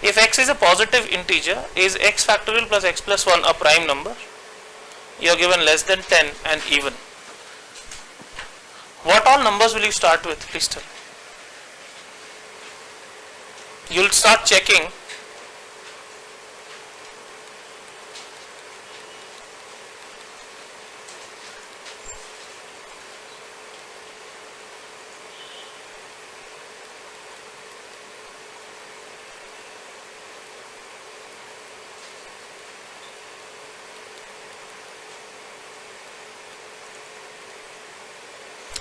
If x is a positive integer, is x factorial plus x plus 1 a prime number? You are given less than 10 and even. What all numbers will you start with? Please tell me. You will start checking.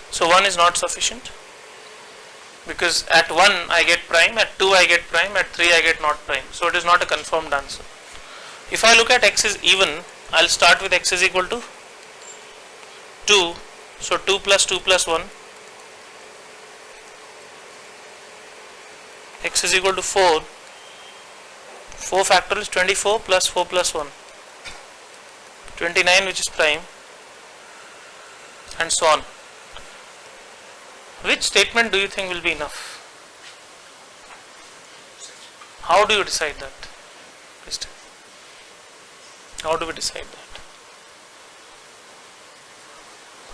So 1 is not sufficient, because at 1 I get prime, at 2 I get prime, at 3 I get not prime. So it is not a confirmed answer. If I look at x is even, I will start with x is equal to 2. So 2 plus 2 plus 1. X is equal to 4. 4 factorial is 24 plus 4 plus 1. 29, which is prime, and so on. Which statement do you think will be enough? How do you decide that? How do we decide that?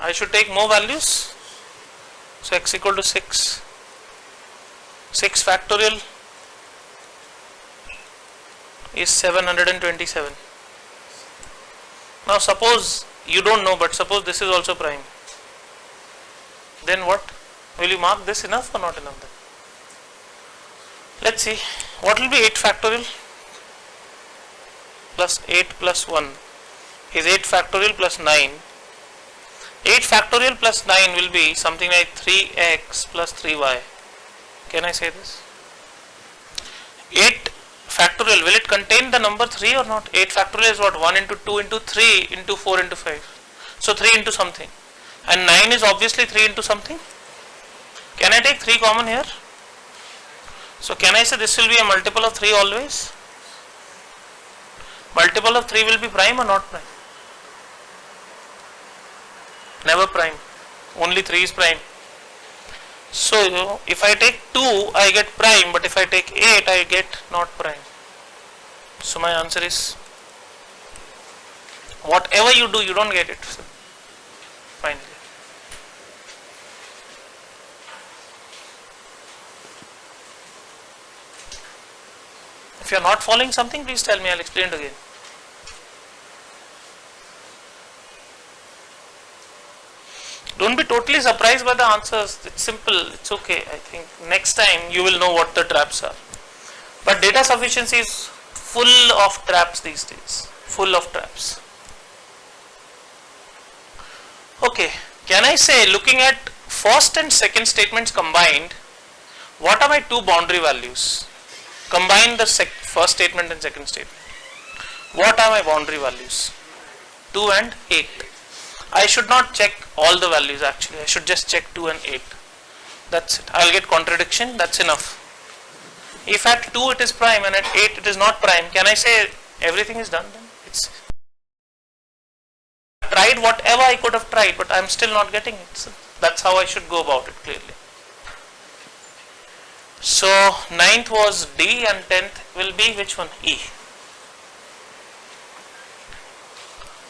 I should take more values. So x equal to 6. 6 factorial is 727. Now suppose you don't know, but suppose this is also prime. Then what? Will you mark this enough or not enough then? Let's see. What will be 8 factorial plus 8 plus 1 is 8 factorial plus 9. 8 factorial plus 9 will be something like 3x plus 3y. Can I say this? 8 factorial, will it contain the number 3 or not? 8 factorial is what? 1 into 2 into 3 into 4 into 5. So 3 into something. And 9 is obviously 3 into something. Can I take 3 common here? So can I say this will be a multiple of 3 always? Multiple of 3 will be prime or not prime? Never prime. Only 3 is prime. So if I take 2 I get prime, but if I take 8 I get not prime. So my answer is, whatever you do you don't get it. So finally. If you are not following something, please tell me, I will explain it again. Don't be totally surprised by the answers. It's simple, it's okay. I think next time you will know what the traps are. But data sufficiency is full of traps these days. Full of traps. Okay, can I say, looking at first and second statements combined, what are my two boundary values? Combine the first statement and second statement. What are my boundary values? 2 and 8. I should not check all the values actually. I should just check 2 and 8. That's it. I will get contradiction. That's enough. If at 2 it is prime and at 8 it is not prime, can I say everything is done then? It's tried whatever I could have tried, but I am still not getting it. So that's how I should go about it clearly. So 9th was D and 10th will be which one? E.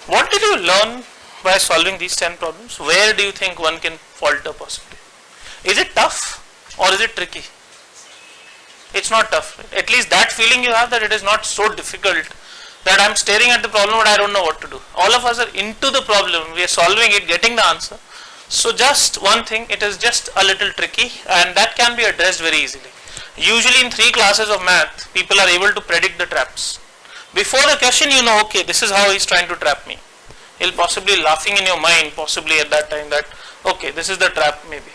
What did you learn by solving these 10 problems? Where do you think one can falter possibly? Is it tough or is it tricky? It's not tough. Right? At least that feeling you have that it is not so difficult that I am staring at the problem but I don't know what to do. All of us are into the problem. We are solving it, getting the answer. So just one thing, it is just a little tricky and that can be addressed very easily. Usually in 3 classes of math, people are able to predict the traps. Before the question you know, okay, this is how he is trying to trap me. He'll possibly laughing in your mind, possibly at that time that, okay, this is the trap maybe.